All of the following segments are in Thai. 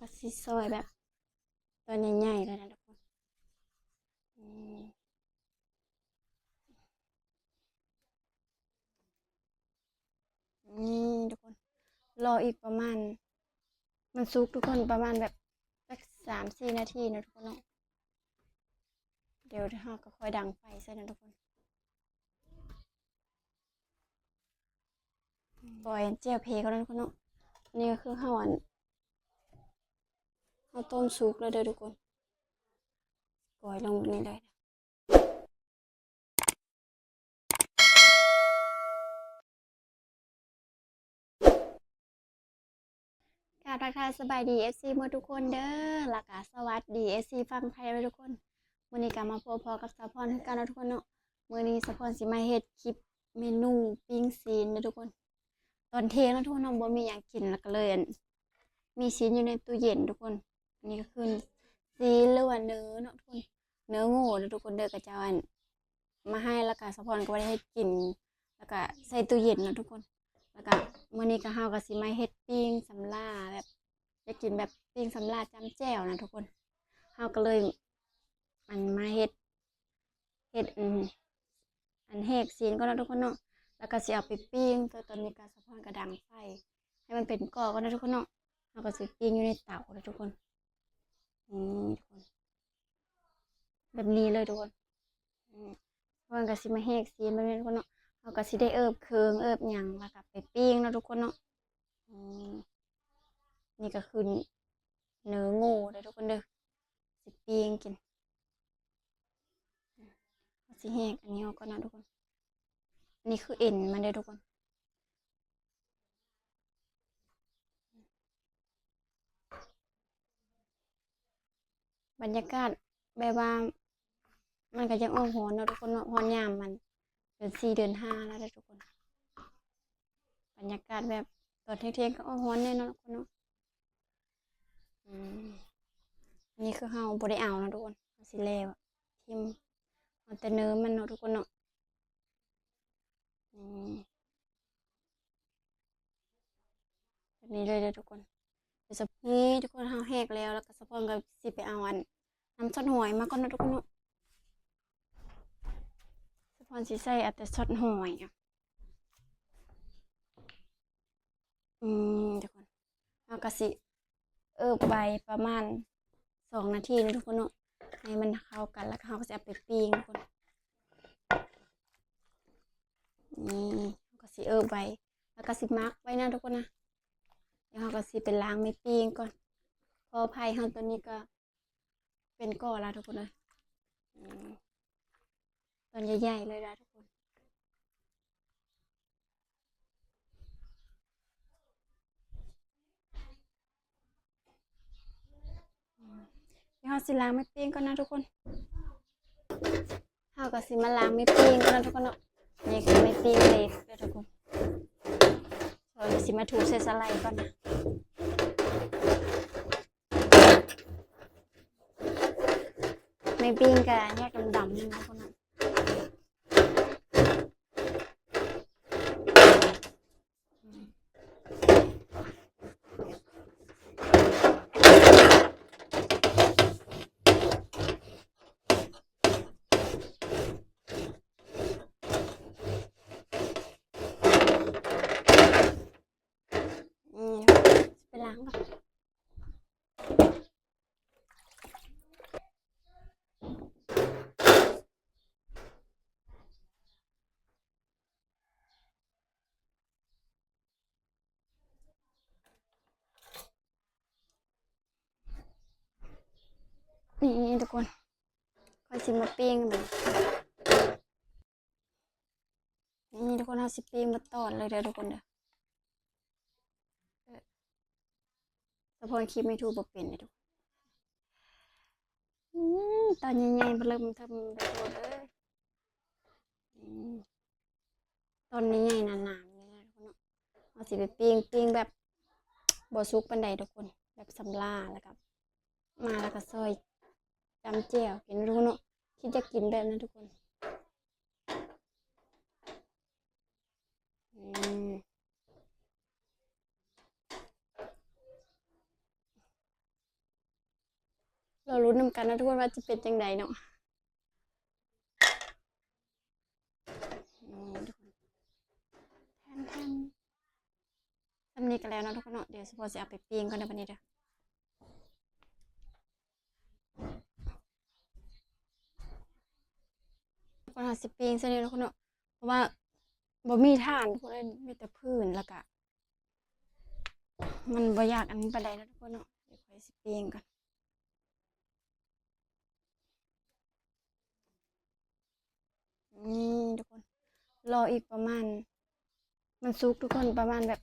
ก็สิซอยแบบตอนใหญ่ๆเลยนะทุกคนอืมนี่ทุกคนรออีกประมาณมันสุกทุกคนประมาณแบบสัก3-4 นาทีนะทุกคนเนาะเดี๋ยวเราก็ค่อยดังไฟใส่นะทุกคนปล่อยเจียวเพก็แล้วทุกคนเนาะนี่ก็คือข้าวต้มสุกแล้วเด้อทุกคนปล่อยลงนี่เลยค่ะทักทายสบายดีเอฟซีหมดทุกคนเด้อหลักสวัสดีเอฟซีฟังไทยเลยทุกคนมื้อนี้ก็มาพบพอกับสะพรคือกันนะทุกคนเนาะมื้อนี้สะพรสิมาเฮ็ดคลิปเมนูปิ้งซีนเด้อทุกคนตอนเที่ยงแล้วทุกคนเนาะบ่มีหยังกินแล้วก็เลยมีซีนอยู่ในตู้เย็นทุกคนอันนี้ก็คือซีนหรือว่าเนื้อเนาะทุกคนเนื้อโง่เด้อทุกคนเด้อกระเจ้ามาให้แล้วก็สะพรก็บ่ได้เฮ็ดกินแล้วก็ใส่ตู้เย็นเนาะทุกคนแล้วก็มื้อนี้ก็เฮาก็สิมาเฮ็ดปิ้งสำลาแบบจะกินแบบปิ้งสำลาจ้ำแจ่วนะทุกคนเฮาก็เลยมาเฮ็ดแหกซีนก็นะทุกคนเนาะแล้วก็สิเอาไปปิ้งตอนนี้ก็สะพอนกระดังไฟให้มันเป็นก้อนก็นะทุกคนเนาะเฮาก็สิปิ้งอยู่ในเตานะทุกคนนี่ทุกคนแบบนี้เลยทุกคนสะพอนก็สิมาแหกซีนแบบนี้ทุกคนเนาะเฮาก็สิได้เอิบเครื่องเอิบหยังแล้วก็ไปปิ้งนะทุกคนเนาะอืมนี่ก็คือเนื้องูเด้อทุกคนเด้อสิปิ้งกินสิแหกอันนี้ออกก่อนนะทุกคนอันนี้คือเอ็นมันเด้อทุกคนบรรยากาศแบบว่ามันก็ยังอ้อร้อนเนาะทุกคนเนาะร้อนยามมันเดือน 4 เดือน 5แล้วเด้อทุกคนบรรยากาศแบบตอนเที่ยงๆก็อ้อร้อนแน่เนาะทุกคนเนาะอืมอันนี้คือเฮาบ่ได้เอานะทุกคนเฮาสิแล่แบบทิ่มเอาแต่เนื้อมันเนาะทุกคนเนาะอืมแบบนี้เลยเด้อทุกคนเดี๋ยวนี่ทุกคนเฮาแหกแล้วก็สะพอนก็สิไปเอาน้ำซอสหอยมาก่อนเนาะทุกคนเนาะสะพอนสิใส่เอาแต่ซอสหอยอะทุกคนเฮาก็สิไปประมาณ2 นาทีนะทุกคนเนาะให้มันเข้ากันแล้วเฮาก็สิเอาไปปิ้งทุกคนนี่ก็สิไว้แล้วก็สิมักไว้นะทุกคนนะเดี๋ยวเฮาก็สิไปล้างไม่ปิ้งก่อนพอไผ่เฮาตัวนี้ก็เป็นก้อนแล้วทุกคนเลยตอนใหญ่ๆเลยนะทุกคนเดี๋ยวเฮาสิล้างไม่ปิ้งก่อนนะทุกคนเฮาก็สิมาล้างไม่ปิ้งก่อนนะทุกคนเนาะนี่คือไม่ปิ้งเลยเด้อทุกคนเราจะสิมาถูใส่สไลด์ก่อนนะไม่ปิ้งกันแยกดำๆนี่นะทุกคนนะไปล้างก่อนนี่ทุกคนค่อยสิมาปิ้งเลยนี่ทุกคนเฮาสิปิ้งมาตอนเลยเด้อทุกคนเด้อสะพอนคลิปไม่ถูกบ่เป็นเลยทุกคนตอนใหญ่ๆเริ่มทำได้โดดเลยตอนนี้ใหญ่นานๆเลยนะทุกคนเนาะเอาสิไปปิ้งแบบบ่สุกปานใดทุกคนแบบสำลาแล้วก็มาแล้วก็ซอยจำแจ่วกินรู้เนาะคิดจะกินแบบนั้นทุกคนอืม เรารู้นำกันนะทุกคนว่าจะเป็นจังไดเนาะทุกคนแทนทำนี้กันแล้วนะทุกคนเนาะเดี๋ยวสปอร์ตจะเอาไปปิ้งก่อนในวันนี้เด้อทุกคนหาสิปิ้งเส้นนี้ทุกคนเนาะเพราะว่าบ่มีถ่านทุกคนเลยมีแต่พื้นแล้วก็มันบ่อยากอันนี้ปานใดนะทุกคนเนาะเดี๋ยวค่อยสิปิ้งก่อนนี่ทุกคนรออีกประมาณมันสุกทุกคนประมาณแบบ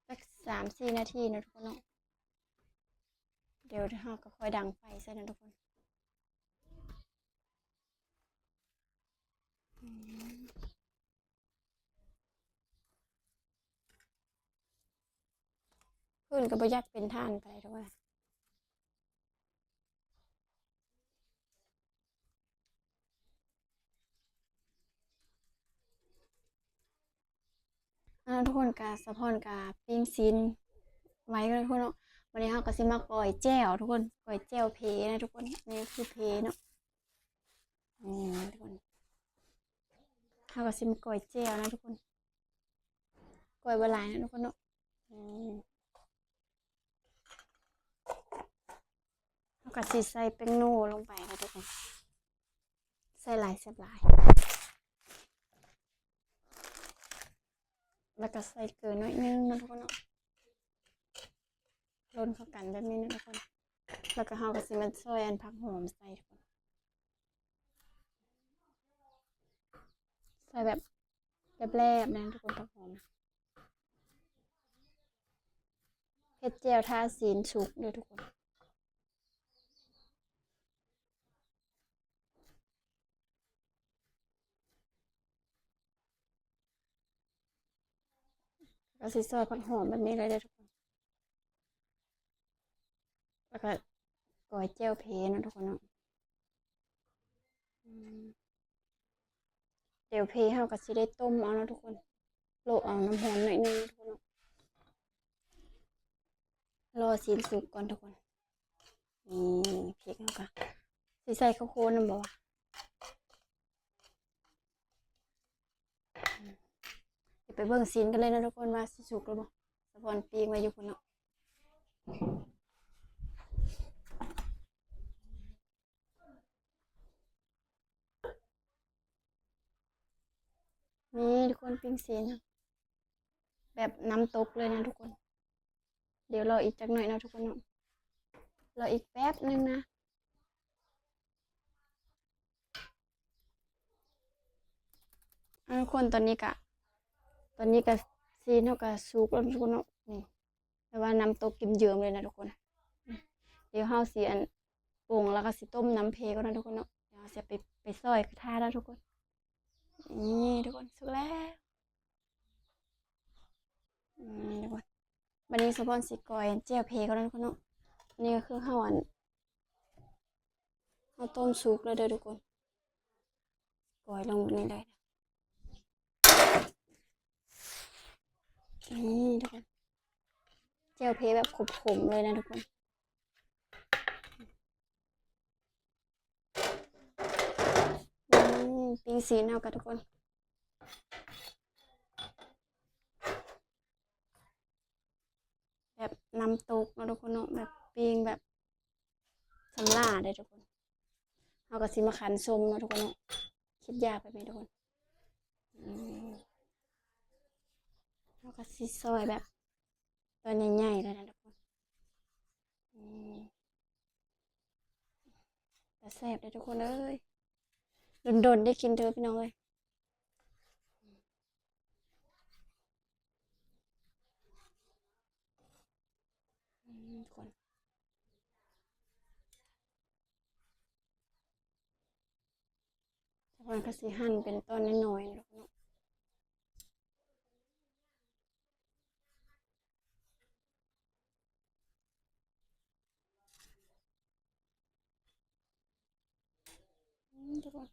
สัก3-4 นาทีนะทุกคนเนาะเดี๋ยวเราก็ค่อยดังไฟใส่นะทุกคนพื้นก็บ่อยากเป็นถ่านปานใดทุกคนทุกคนกะสะพอนกะปิ้งซีนไว้กันทุกคนเนาะวันนี้เราก็สิมาก่อยแจ่วทุกคนก่อยแจ่วเพนะทุกคนนี่คือเพเนาะทุกคนเราก็สิมาก่อยแจ่วนะทุกคนก่อยบ่หลายนะทุกคนเนาะเราก็สิใส่แป้งโน่ลงไปนะทุกคนใส่หลายแซ่บหลายแล้วก็ใส่เกลือน้อยนึงนะทุกคนเนาะรนเข้ากันแบบนี้นะทุกคนแล้วก็เราก็สิมาซอยอันผักหอมใส่ทุกคนใส่แบบแรบๆนะทุกคนผักหอมเฮ็ดแจ่วทาซีนสุกด้วยทุกคนก็สิซอยผักหอมแบบนี้เลยเด้อทุกคนแล้วก็ก่อยแจ่วเพนะทุกคนเนาะเดี๋ยวเพเฮาก็สิได้ต้มเอานะทุกคนโลเอาน้ำหอมหน่อยนึงนะทุกคนเนาะรอซีนสุกก่อนทุกคนนี่พริกเฮาก็สิใส่ข้าวโพดนำบ่วะเดี๋ยวไปเบิ่งซีนกันเลยนะทุกคนว่าสิสุกหรือบ่สะพอนปิ้งไว้อยู่พุ่นเนาะนี่ทุกคนปิ้งซีนแบบน้ำตกเลยนะทุกคนเดี๋ยวรออีกจักหน่อยนะทุกคนเนาะรออีกแป๊บนึงนะทุกคนตอนนี้ก็ซีนเฮาก็สุกแล้วทุกคนเนาะนี่แต่ว่าน้ำตกเยิ้มๆเลยนะทุกคนเดี๋ยวเฮาสิอันปรุงแล้วก็สิต้มน้ำเพก่อนนะทุกคนเนาะเดี๋ยวเฮาสิไปซอยกระทะแล้วทุกคนนี่ทุกคนสุกแล้วทุกคนวันนี้สปอนสิกอยแจ่วเพก่อนนะทุกคนเนาะนี่ก็คือเฮาต้มสุกแล้วเด้อทุกคนกอยลงนี่ได้นี่ทุกคนแจ่วเพแบบขมๆเลยนะทุกคนปิ้งซีนเอากันทุกคนแบบน้ำตกนะทุกคนเนาะแบบปิ้งแบบสำลาได้ทุกคนเอากระสิมาขันส้มนะทุกคนเนาะคิดยากไปไหมทุกคนเอากระสิซอยแบบตอนใหญ่ๆเลยนะทุกคนแต่แซ่บเลยทุกคนเอ้ยโดนๆได้กินเธอพี่น้องเลยทุกคนทุกคนก็สิหั่นเป็นตอนน้อยๆนะทุกคนทุกคน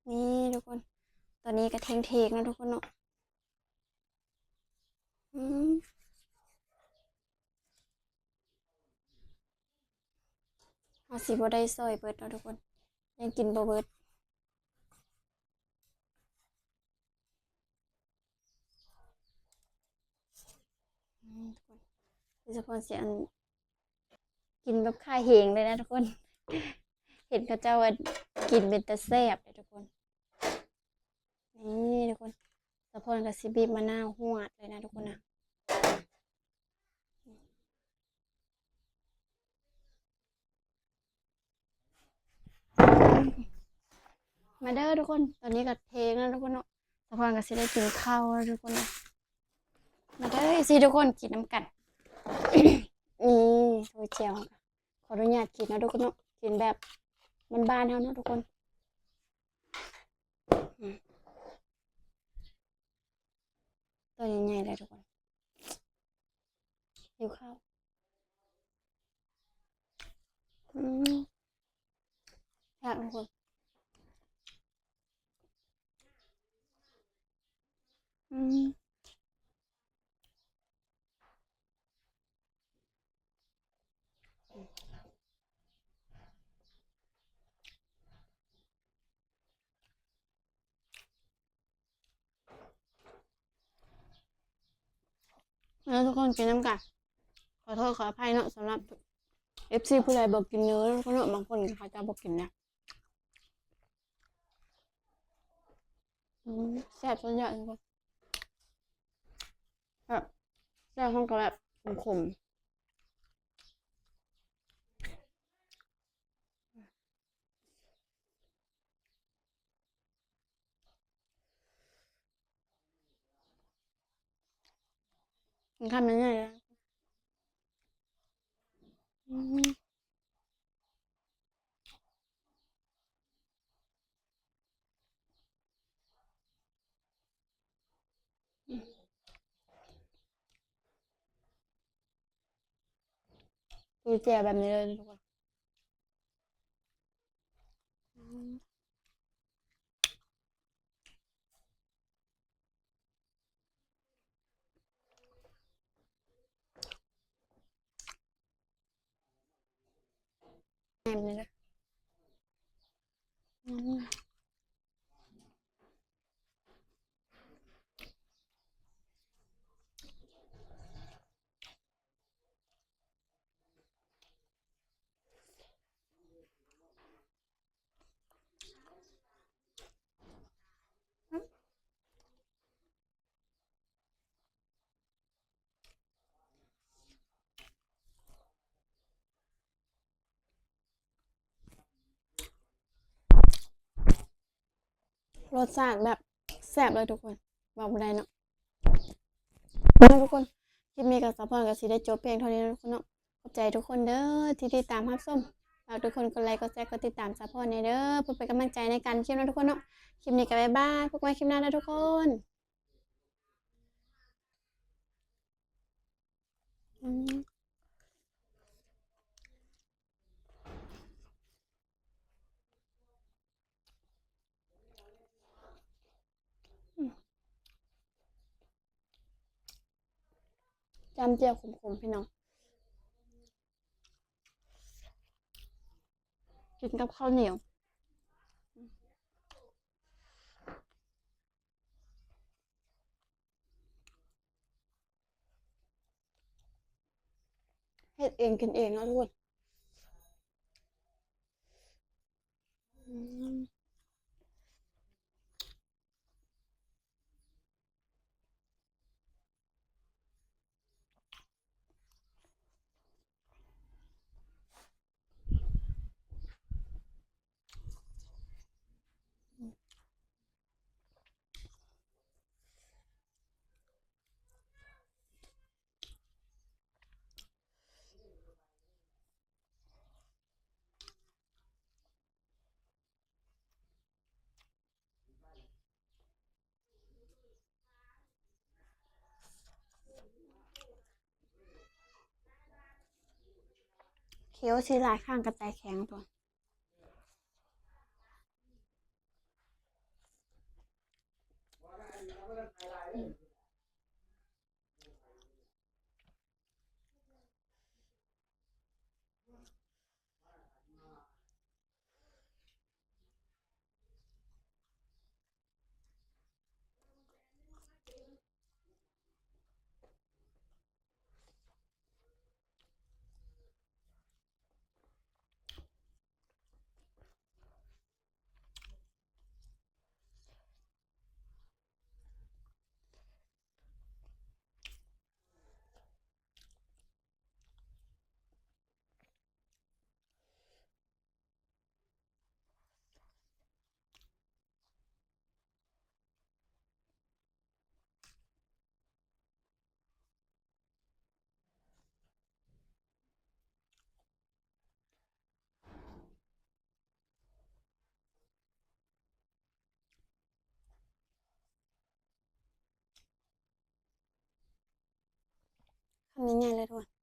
นี่ทุกคนตอนนี้ก็เทงๆนะทุกคนเนาะ เอาสิบ่ได้ซอยเบิดเนาะทุกคนยังกินบ่เบิดทุกคนโดยเฉพาะเสียงกินแบบค่าเหงเลยนะทุกคน เห็นเขาเจ้าว่ากินเป็นตะแซ่บเลยทุกคนนี่ทุกคนสะพอนกับซิบีบมะนาวหวดเลยนะทุกคนนะมาเด้อทุกคนตอนนี้ก็เทงแล้วทุกคนเนาะสะพอนกับซิได้กินข้าวแล้วทุกคนนะมาเด้อสิทุกคนกินน้ำกัน นี่โถยเจียวค่ะขออนุญาตกินนะทุกคนเนาะกินแบบบ้านๆเท่านั้นทุกคนอืมตัวใหญ่ๆเลยทุกคนหิวข้าวอืมอยากทุกคนอืมแล้วทุกคนกินน้ำกันขอโทษขออภัยเนาะสำหรับ FC ผู้ใดบอกกินเนื้อแล้วก็เนาะบางคนเขาจะบอกกินนะแซ่บสุดยอดทุกคนแบบแซ่บห้องก็แบบขมๆมันทำยังไงนะอืมดูแจ่แบบนี้เลยทุกคนอืมแบบนี้เลยอืมรสชาติแบบแซ่บเลยทุกคนบอกไม่ได้เนาะทุกคนคลิปนี้กับซัพพอร์ตกับซีได้จบเพลงเท่านี้นะทุกคนเนาะขอบใจทุกคนเด้อที่ติดตามรับชมฝากทุกคนกดไลค์กดแชร์กดติดตามซัพพอร์ตในเด้อเพื่อเป็นกำลังใจในการคลิปนะทุกคนเนาะคลิปนี้ก็บ๊ายบายพบกันใหม่คลิปหน้านะทุกคนอืมจำเจียวขมๆพี่น้องกินกับข้าวเหนียวเฮ็ดเองกินเองนะทุกคนอืมเคี้ยวทีหลายข้างกระต่ายแข็งตัว ทั้งใหญ่ๆเลยทุกคน